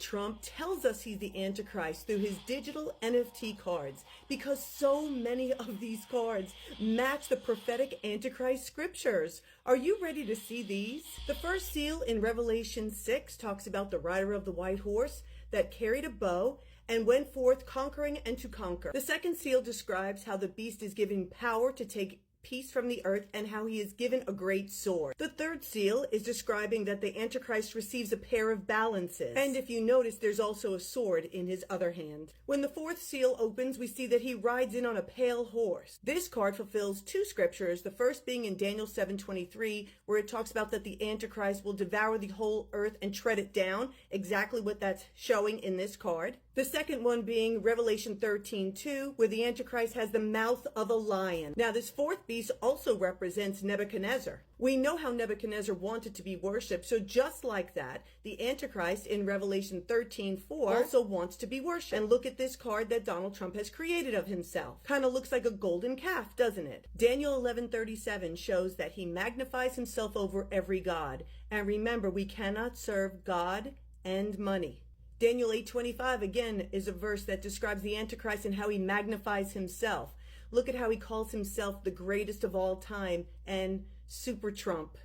Trump tells us he's the Antichrist through his digital NFT cards because so many of these cards match the prophetic Antichrist scriptures. Are you ready to see these? The first seal in Revelation 6 talks about the rider of the white horse that carried a bow and went forth conquering and to conquer. The second seal describes how the beast is given power to take peace from the earth and how he is given a great sword. The third seal is describing that the Antichrist receives a pair of balances. And if you notice, there's also a sword in his other hand. When the fourth seal opens, we see that he rides in on a pale horse. This card fulfills two scriptures, the first being in Daniel 7:23, where it talks about that the Antichrist will devour the whole earth and tread it down, exactly what that's showing in this card. The second one being Revelation 13:2, where the Antichrist has the mouth of a lion. Now, this fourth beast also represents Nebuchadnezzar. We know how Nebuchadnezzar wanted to be worshipped, so just like that, the Antichrist in Revelation 13:4 also wants to be worshipped. And look at this card that Donald Trump has created of himself. Kind of looks like a golden calf, doesn't it? Daniel 11:37 shows that he magnifies himself over every god. And remember, we cannot serve God and money. Daniel 8:25 again is a verse that describes the Antichrist and how he magnifies himself. Look at how he calls himself the greatest of all time and Super Trump.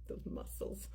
Those muscles.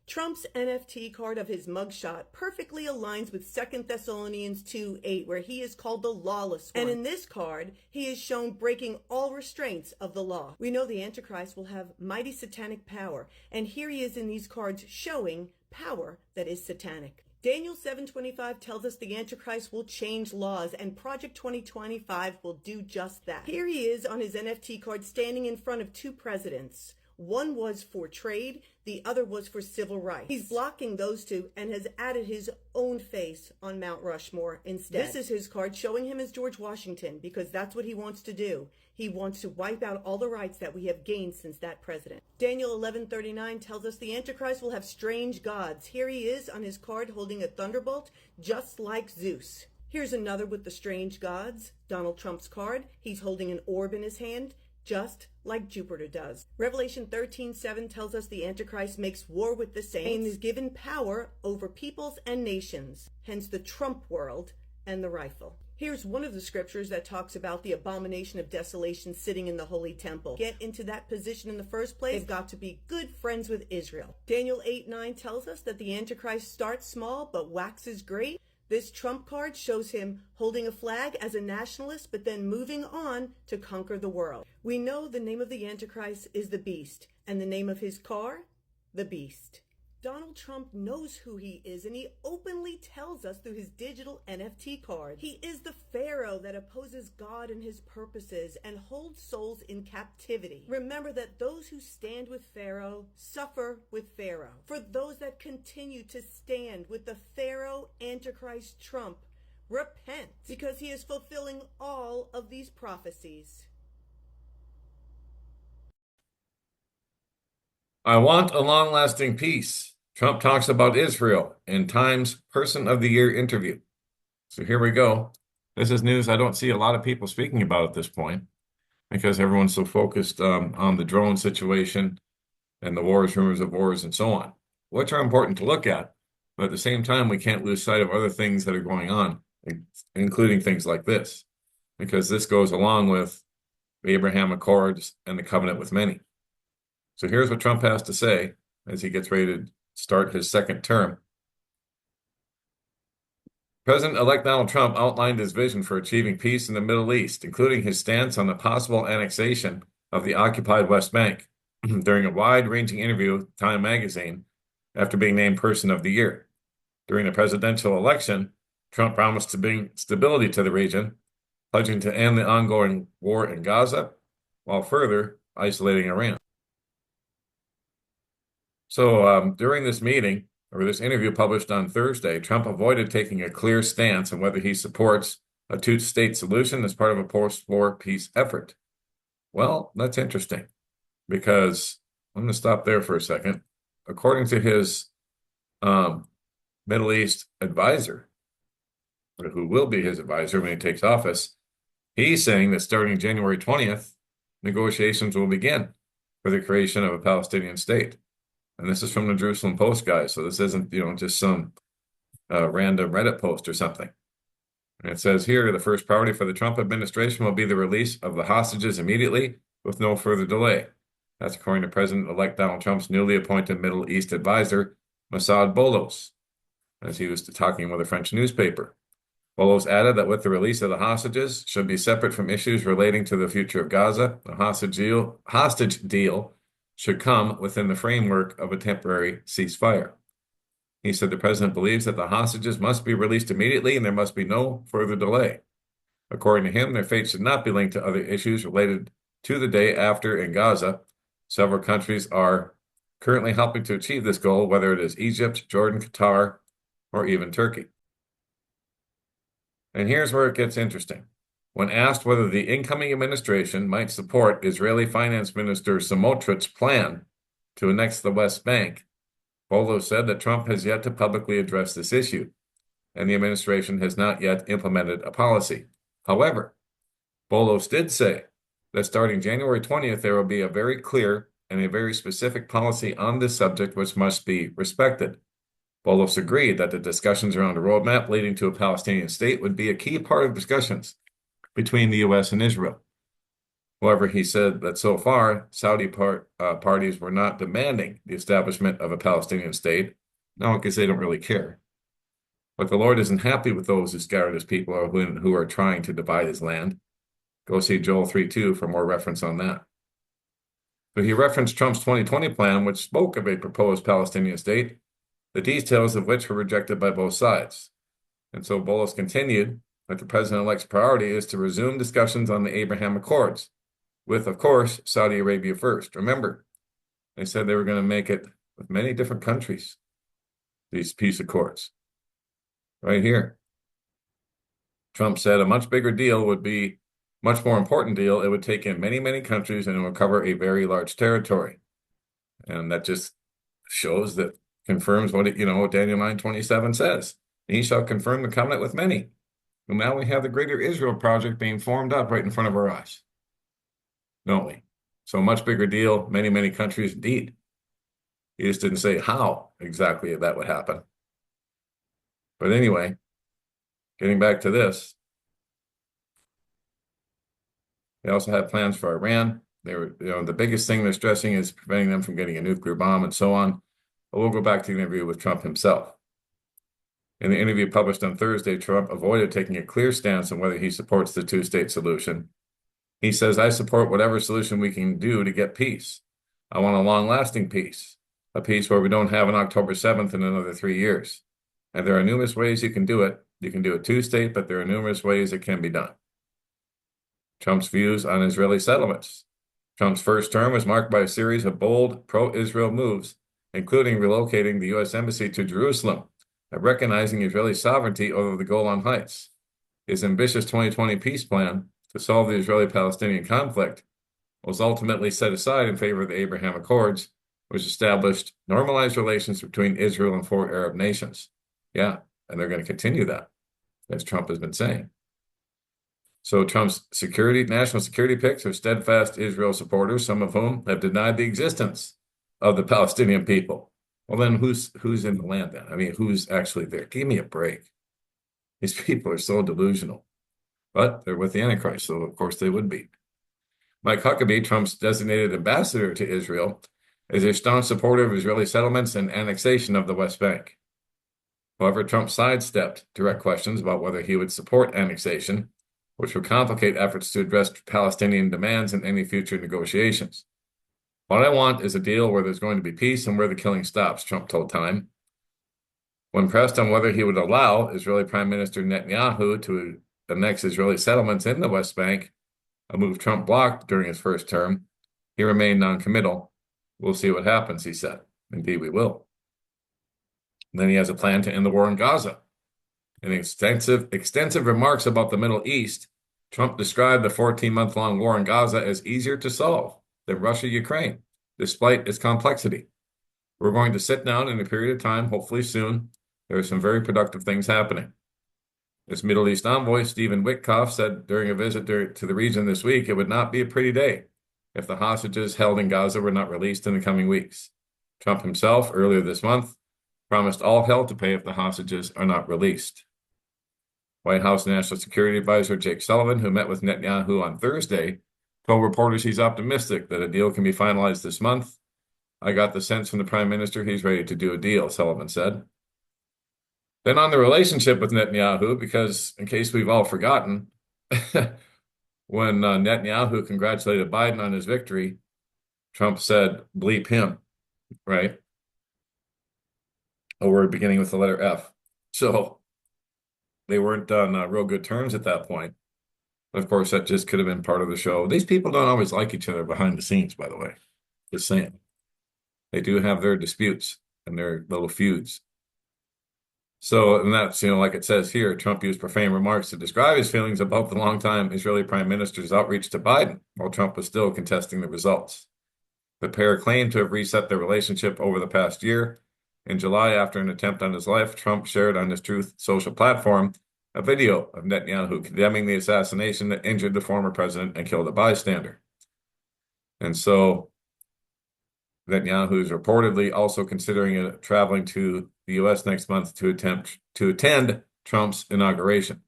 Trump's NFT card of his mugshot perfectly aligns with 2 Thessalonians 2:8, where he is called the lawless one. And in this card, he is shown breaking all restraints of the law. We know the Antichrist will have mighty satanic power, and here he is in these cards showing power that is satanic. Daniel 7:25 tells us the Antichrist will change laws, and Project 2025 will do just that. Here he is on his NFT card standing in front of two presidents. One was for trade, the other was for civil rights. He's blocking those two and has added his own face on Mount Rushmore instead. This is his card showing him as George Washington because that's what he wants to do. He wants to wipe out all the rights that we have gained since that president. Daniel 11:39 tells us the Antichrist will have strange gods. Here he is on his card holding a thunderbolt just like Zeus. Here's another with the strange gods. Donald Trump's card. He's holding an orb in his hand, just like Jupiter does. Revelation 13:7 tells us the Antichrist makes war with the saints and is given power over peoples and nations, hence the Trump world and the rifle. Here's one of the scriptures that talks about the abomination of desolation sitting in the holy temple. Get into that position in the first place, they've got to be good friends with Israel. Daniel 8:9 tells us that the Antichrist starts small but waxes great. This Trump card shows him holding a flag as a nationalist, but then moving on to conquer the world. We know the name of the Antichrist is the Beast, and the name of his car, the Beast. Donald Trump knows who he is, and he openly tells us through his digital NFT card. He is the Pharaoh that opposes God and his purposes and holds souls in captivity. Remember that those who stand with Pharaoh suffer with Pharaoh. For those that continue to stand with the Pharaoh Antichrist Trump, repent, because he is fulfilling all of these prophecies. I want a long-lasting peace. Trump talks about Israel in Time's Person of the Year interview. So here we go. This is news I don't see a lot of people speaking about at this point because everyone's so focused on the drone situation and the wars, rumors of wars, and so on, which are important to look at. But at the same time, we can't lose sight of other things that are going on, including things like this, because this goes along with the Abraham Accords and the covenant with many. So here's what Trump has to say as he gets ready to start his second term. President-elect Donald Trump outlined his vision for achieving peace in the Middle East, including his stance on the possible annexation of the occupied West Bank during a wide-ranging interview with Time magazine after being named Person of the Year. During the presidential election, Trump promised to bring stability to the region, pledging to end the ongoing war in Gaza, while further isolating Iran. So during this meeting, or this interview published on Thursday, Trump avoided taking a clear stance on whether he supports a two-state solution as part of a post-war peace effort. Well, that's interesting, because I'm going to stop there for a second. According to his Middle East advisor, who will be his advisor when he takes office, he's saying that starting January 20th, negotiations will begin for the creation of a Palestinian state. And this is from the Jerusalem Post, guys. So this isn't, just some a random Reddit post or something. And it says here, the first priority for the Trump administration will be the release of the hostages immediately with no further delay. That's according to President-elect Donald Trump's newly appointed Middle East advisor, Mossad Bolos, as he was talking with a French newspaper. Bolos added that with the release of the hostages should be separate from issues relating to the future of Gaza. The hostage deal should come within the framework of a temporary ceasefire. He said the president believes that the hostages must be released immediately and there must be no further delay. According to him, their fate should not be linked to other issues related to the day after in Gaza. Several countries are currently helping to achieve this goal, whether it is Egypt, Jordan, Qatar, or even Turkey. And here's where it gets interesting. When asked whether the incoming administration might support Israeli Finance Minister Smotrich's plan to annex the West Bank, Bolos said that Trump has yet to publicly address this issue, and the administration has not yet implemented a policy. However, Bolos did say that starting January 20th, there will be a very clear and a very specific policy on this subject which must be respected. Bolos agreed that the discussions around a roadmap leading to a Palestinian state would be a key part of discussions between the U.S. and Israel. However, he said that so far, Saudi parties were not demanding the establishment of a Palestinian state, no, because they don't really care. But the Lord isn't happy with those who scattered his people or who are trying to divide his land. Go see Joel 3:2 for more reference on that. But he referenced Trump's 2020 plan, which spoke of a proposed Palestinian state, the details of which were rejected by both sides. And so Bolos continued that the president-elect's priority is to resume discussions on the Abraham Accords, with, of course, Saudi Arabia first. Remember, they said they were going to make it with many different countries, these peace accords. Right here. Trump said a much bigger deal would be, much more important deal, it would take in many, many countries and it would cover a very large territory. And that just shows that, confirms what Daniel 9:27 says. He shall confirm the covenant with many. And now we have the Greater Israel Project being formed up right in front of our eyes. Don't we? So much bigger deal, many, many countries indeed. He just didn't say how exactly that would happen. But anyway, getting back to this, they also have plans for Iran. They were, the biggest thing they're stressing is preventing them from getting a nuclear bomb and so on. But we'll go back to the interview with Trump himself. In the interview published on Thursday, Trump avoided taking a clear stance on whether he supports the two-state solution. He says, I support whatever solution we can do to get peace. I want a long-lasting peace, a peace where we don't have an October 7th in another 3 years. And there are numerous ways you can do it. You can do it two-state, but there are numerous ways it can be done. Trump's views on Israeli settlements. Trump's first term was marked by a series of bold pro-Israel moves, including relocating the U.S. Embassy to Jerusalem and recognizing Israeli sovereignty over the Golan Heights. His ambitious 2020 peace plan to solve the Israeli-Palestinian conflict was ultimately set aside in favor of the Abraham Accords, which established normalized relations between Israel and 4 Arab nations. Yeah, and they're going to continue that, as Trump has been saying. So Trump's national security picks are steadfast Israel supporters, some of whom have denied the existence of the Palestinian people. Well, then who's in the land then? I mean, who's actually there? Give me a break. These people are so delusional. But they're with the Antichrist, so of course they would be. Mike Huckabee, Trump's designated ambassador to Israel, is a staunch supporter of Israeli settlements and annexation of the West Bank. However, Trump sidestepped direct questions about whether he would support annexation, which would complicate efforts to address Palestinian demands in any future negotiations. What I want is a deal where there's going to be peace and where the killing stops, Trump told Time. When pressed on whether he would allow Israeli Prime Minister Netanyahu to annex Israeli settlements in the West Bank, a move Trump blocked during his first term, he remained non-committal. We'll see what happens, he said. Indeed, we will. And then he has a plan to end the war in Gaza. In extensive remarks about the Middle East, Trump described the 14-month-long war in Gaza as easier to solve than Russia-Ukraine, despite its complexity. We're going to sit down in a period of time, hopefully soon. There are some very productive things happening. This Middle East envoy, Stephen Witkoff, said during a visit to the region this week, it would not be a pretty day if the hostages held in Gaza were not released in the coming weeks. Trump himself, earlier this month, promised all hell to pay if the hostages are not released. White House National Security Advisor Jake Sullivan, who met with Netanyahu on Thursday, told reporters he's optimistic that a deal can be finalized this month. I got the sense from the prime minister he's ready to do a deal, Sullivan said. Then on the relationship with Netanyahu, because in case we've all forgotten, when Netanyahu congratulated Biden on his victory, Trump said, bleep him, right? A word beginning with the letter F. So they weren't on real good terms at that point. Of course, that just could have been part of the show. These people don't always like each other behind the scenes, by the way. Just saying. They do have their disputes and their little feuds. So, and that's, like it says here, Trump used profane remarks to describe his feelings about the longtime Israeli prime minister's outreach to Biden, while Trump was still contesting the results. The pair claimed to have reset their relationship over the past year. In July, after an attempt on his life, Trump shared on his Truth social platform a video of Netanyahu condemning the assassination that injured the former president and killed a bystander. And so Netanyahu is reportedly also considering traveling to the U.S. next month to attend Trump's inauguration.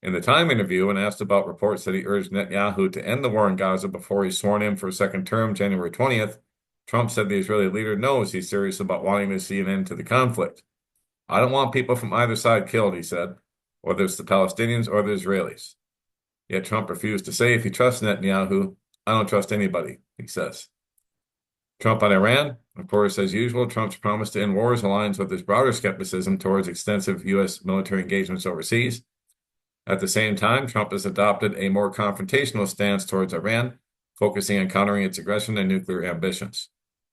In the Time interview, when asked about reports that he urged Netanyahu to end the war in Gaza before he's sworn in for a second term, January 20th, Trump said the Israeli leader knows he's serious about wanting to see an end to the conflict. I don't want people from either side killed, he said, whether it's the Palestinians or the Israelis. Yet Trump refused to say if he trusts Netanyahu. I don't trust anybody, he says. Trump on Iran, of course, as usual, Trump's promise to end wars aligns with his broader skepticism towards extensive U.S. military engagements overseas. At the same time, Trump has adopted a more confrontational stance towards Iran, focusing on countering its aggression and nuclear ambitions.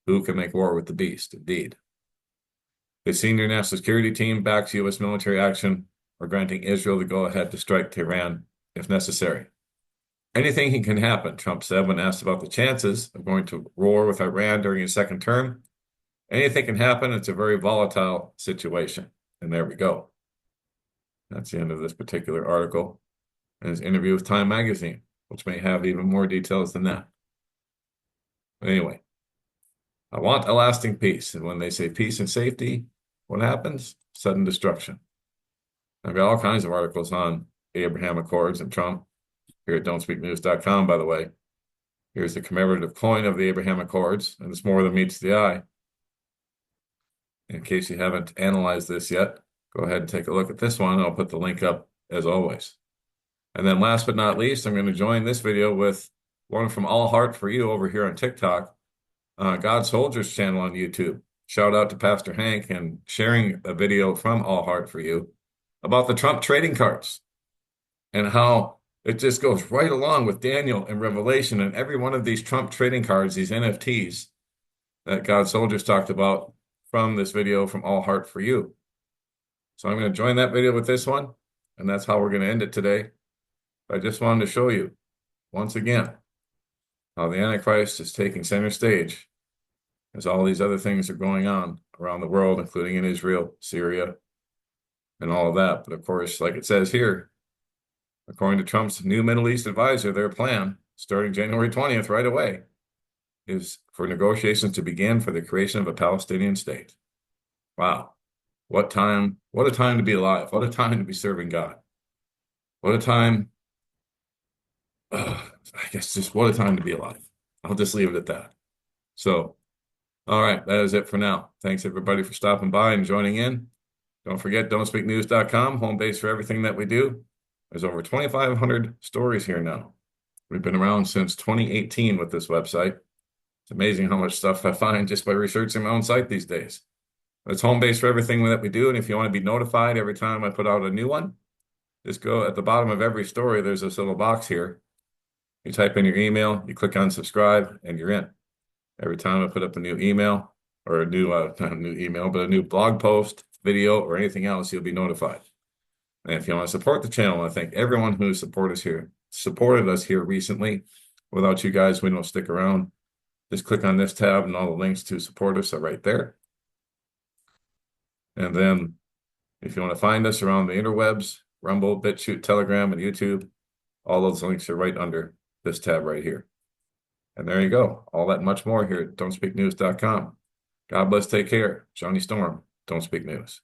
Who can make war with the beast, indeed? The senior national security team backs U.S. military action or granting Israel the go-ahead to strike Tehran if necessary. Anything can happen, Trump said when asked about the chances of going to war with Iran during his second term. Anything can happen. It's a very volatile situation. And there we go. That's the end of this particular article and his interview with Time magazine, which may have even more details than that. But anyway, I want a lasting peace. And when they say peace and safety, what happens? Sudden destruction. I've got all kinds of articles on Abraham Accords and Trump here at don'tspeaknews.com, by the way. Here's the commemorative coin of the Abraham Accords, and it's more than meets the eye. In case you haven't analyzed this yet, go ahead and take a look at this one. I'll put the link up as always. And then last but not least, I'm going to join this video with one from All Heart for You over here on TikTok, God Soldiers channel on YouTube. Shout out to Pastor Hank and sharing a video from All Heart for You about the Trump trading cards and how it just goes right along with Daniel and Revelation and every one of these Trump trading cards, these NFTs that God Soldiers talked about from this video from All Heart for You. So I'm going to join that video with this one, and that's how we're going to end it today. I just wanted to show you, once again, how the Antichrist is taking center stage as all these other things are going on around the world, including in Israel, Syria, and all of that. But of course, like it says here, according to Trump's new Middle East advisor, their plan, starting January 20th right away, is for negotiations to begin for the creation of a Palestinian state. Wow. What a time to be alive. What a time to be serving God. What a time, I guess just what a time to be alive. I'll just leave it at that. So, all right, that is it for now. Thanks everybody for stopping by and joining in. Don't forget, don'tspeaknews.com, home base for everything that we do. There's over 2,500 stories here now. We've been around since 2018 with this website. It's amazing how much stuff I find just by researching my own site these days. It's home base for everything that we do. And if you want to be notified every time I put out a new one, just go at the bottom of every story. There's this little box here. You type in your email, you click on subscribe, and you're in. Every time I put up a new email or a new, not a new email, but a new blog post, video, or anything else, you'll be notified. And if you want to support the channel, I thank everyone who supported us here recently. Without you guys, we don't stick around. Just click on this tab and all the links to support us are right there. And then if you want to find us around the interwebs, Rumble, BitChute, Telegram, and YouTube, all those links are right under this tab right here. And there you go. All that and much more here at don'tspeaknews.com. God bless. Take care. Johnny Storm. Don't speak news.